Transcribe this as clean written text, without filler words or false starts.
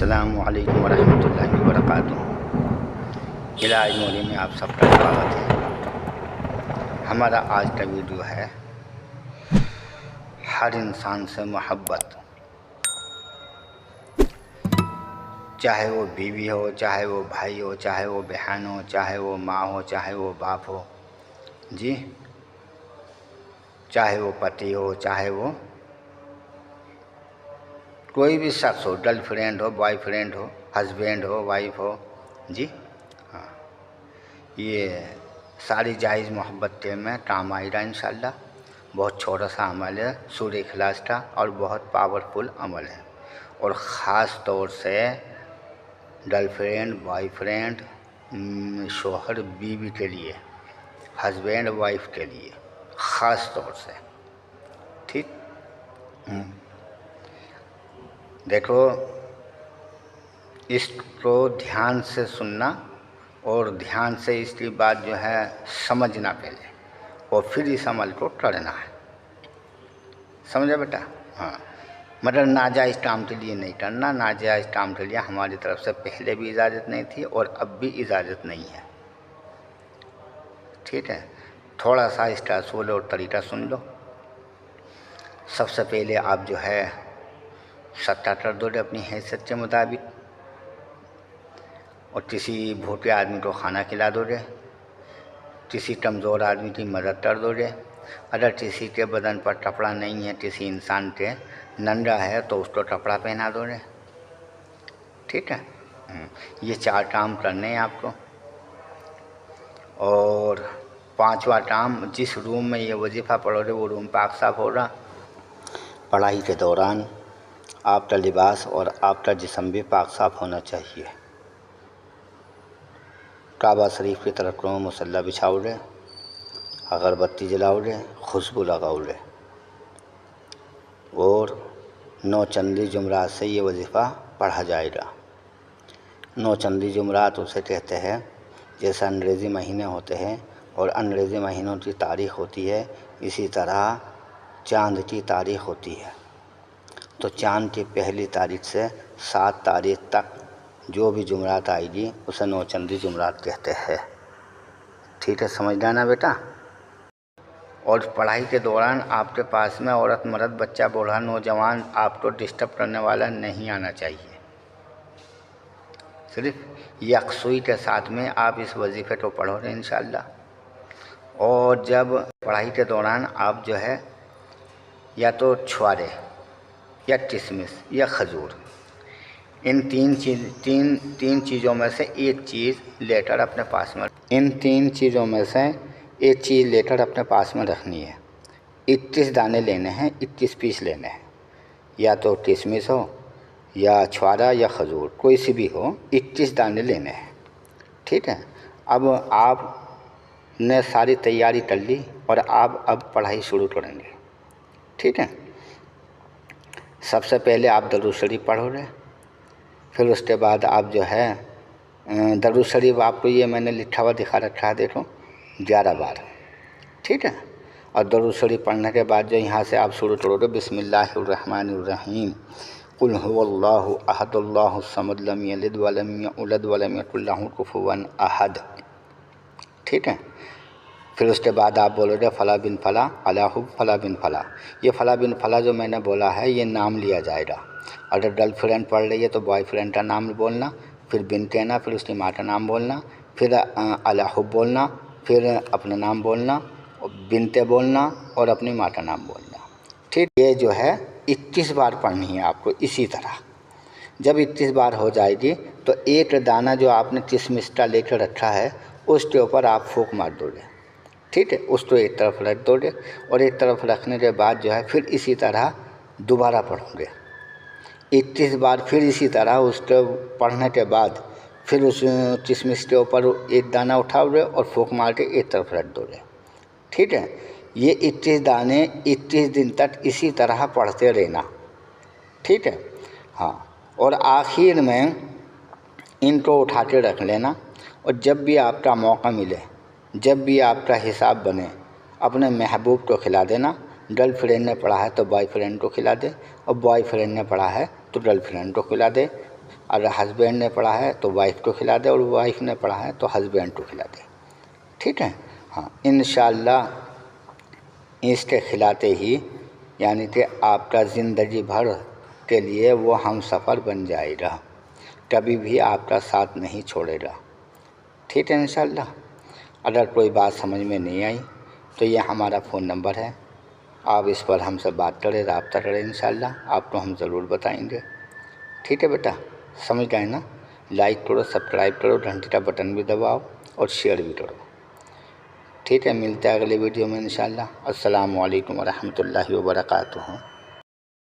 अस्सलामु अलैकुम वरहमतुल्लाहि वबरकातुहू। इलाज मोरी में आप सबका स्वागत है। हमारा आज का वीडियो है हर इंसान से मोहब्बत, चाहे वो बीवी हो, चाहे वो भाई हो, चाहे वो बहन हो, चाहे वो माँ हो, चाहे वो बाप हो जी, चाहे वो पति हो, चाहे वो कोई भी शख्स हो, गर्लफ्रेंड हो, बॉयफ्रेंड हो, हस्बैंड हो, वाइफ हो जी। हाँ, ये सारी जायज़ मोहब्बत में काम आएगा इंशाअल्लाह। बहुत छोटा सा अमल है, सूरह इखलास का, और बहुत पावरफुल अमल है। और ख़ास तौर से गर्लफ्रेंड, बॉयफ्रेंड, शौहर बीवी के लिए, हस्बैंड वाइफ के लिए ख़ास तौर से। ठीक, देखो, इसको ध्यान से सुनना और ध्यान से इसकी बात जो है समझना पहले, और फिर इस अमल को करना है। समझा बेटा? हाँ, मतलब नाजायज़ काम के लिए नहीं करना। नाजायज़ काम के लिए हमारी तरफ से पहले भी इजाज़त नहीं थी और अब भी इजाज़त नहीं है। ठीक है, थोड़ा सा इसका असूल और तरीका सुन लो। सबसे पहले आप जो है सत्ता कर दो अपनी हैसियत के मुताबिक, और किसी भूखे आदमी को खाना खिला दोगे, किसी कमज़ोर आदमी की मदद कर दोगे। अगर किसी के बदन पर कपड़ा नहीं है, किसी इंसान के नंगा है, तो उसको कपड़ा पहना दोगे। ठीक है, ये 4 काम करने हैं आपको। और 5वां काम, जिस रूम में ये वजीफ़ा पढ़ोगे वो रूम पाक साफ होगा। पढ़ाई के दौरान आपका लिबास और आपका जिस्म भी पाक साफ होना चाहिए। काबा शरीफ की तरफ को मुसल्ला बिछाओगे, अगरबत्ती जलाओगे, खुशबू लगाओगे, और 9 चंदी जुमरात से ये वजीफ़ा पढ़ा जाएगा। 9 चंदी जुमरात उसे कहते हैं जैसे अंग्रेज़ी महीने होते हैं और अंग्रेज़ी महीनों की तारीख़ होती है, इसी तरह चाँद की तारीख़ होती है। तो चाँद की पहली तारीख़ से 7 तारीख़ तक जो भी जुमरात आएगी उसे 9 चंदी जुमरात कहते हैं। ठीक है, समझ जाना बेटा। और पढ़ाई के दौरान आपके पास में औरत, मर्द, बच्चा, बूढ़ा, नौजवान आपको डिस्टर्ब करने वाला नहीं आना चाहिए। सिर्फ यकसुई के साथ में आप इस वजीफ़े को पढ़ोगे इंशाअल्लाह। और जब पढ़ाई के दौरान आप जो है या तो छुआरे या किशमिश या खजूर, इन तीन चीज़ों में से एक चीज़ लेकर अपने पास में, इन 3 चीज़ों में से एक चीज़ लेकर अपने पास में रखनी है। 21 दाने लेने हैं, 21 पीस लेने हैं। या तो किशमिश हो या छुआरा या खजूर, कोई सी भी हो, 21 दाने लेने हैं। ठीक है, अब आपने सारी तैयारी कर ली और आप अब पढ़ाई शुरू करेंगे। ठीक है, सबसे पहले आप दरूद शरीफ पढ़ोगे, फिर उसके बाद आप जो है दरूद शरीफ, आपको ये मैंने लिखा हुआ दिखा रखा है, देखो, 11 बार। ठीक है, और दरूद शरीफ पढ़ने के बाद जो यहाँ से आप शुरू करोगे, बिस्मिल्लाहिर्रहमानिर्रहीम, कुल हुवल्लाहु अहद अल्लाहु समद लम यलिद वलम यूलद वलम यकुल लहू कुफुवन अहद। ठीक है, फिर उसके बाद आप बोलोगे फ़ला बिन फ़ला अलाहु फ़ला बिन फ़ला। ये फ़ला बिन फ़ला जो मैंने बोला है, ये नाम लिया जाएगा। अगर गर्लफ्रेंड पढ़ रही है तो बॉयफ्रेंड का नाम बोलना, फिर बिन कहना, फिर उसकी माँ का नाम बोलना, फिर अलाहु बोलना, फिर अपना नाम बोलना, और बिनते बोलना, और अपनी माँ का नाम बोलना। ठीक, ये जो है 21 बार पढ़नी है आपको इसी तरह। जब 21 बार हो जाएगी तो एक दाना जो आपने किशमिश का लेकर रखा है उसके ऊपर आप फूंक मार दोगे। ठीक है, उसको एक तरफ रख दोगे, और एक तरफ रखने के बाद जो है फिर इसी तरह दोबारा पढ़ोगे 21 बार। फिर इसी तरह उसके पढ़ने के बाद फिर उस किशमिश के ऊपर एक दाना उठाओगे और फूंक मार के एक तरफ रख दोगे। ठीक है, ये 21 दाने 21 दिन तक इसी तरह पढ़ते रहना। ठीक है, हाँ, और आखिर में इनको उठा के रख लेना, और जब भी आपका मौका मिले, जब भी आपका हिसाब बने, अपने महबूब को खिला देना। गर्लफ्रेंड ने पढ़ा है तो बॉयफ्रेंड को खिला दे, और बॉयफ्रेंड ने पढ़ा है तो गर्लफ्रेंड को खिला दे। अगर हस्बैंड ने पढ़ा है तो वाइफ को खिला दे, और वाइफ ने पढ़ा है तो हस्बैंड को खिला दे। ठीक है, हाँ, इंशाअल्लाह इसके खिलाते ही यानी कि आपका ज़िंदगी भर के लिए वो हम सफ़र बन जाएगा, कभी भी आपका साथ नहीं छोड़ेगा। ठीक है इंशाअल्लाह। अगर कोई बात समझ में नहीं आई तो ये हमारा फ़ोन नंबर है, आप इस पर हमसे बात करें, रब्ता करें, इंशाअल्लाह आपको हम ज़रूर बताएंगे। ठीक है बेटा, समझ गए ना? लाइक करो, सब्सक्राइब करो, घंटी का बटन भी दबाओ और शेयर भी करो। ठीक है, मिलते हैं अगले वीडियो में इंशाअल्लाह। अस्सलामु अलैकुम व रहमतुल्लाहि व बरकातुहू।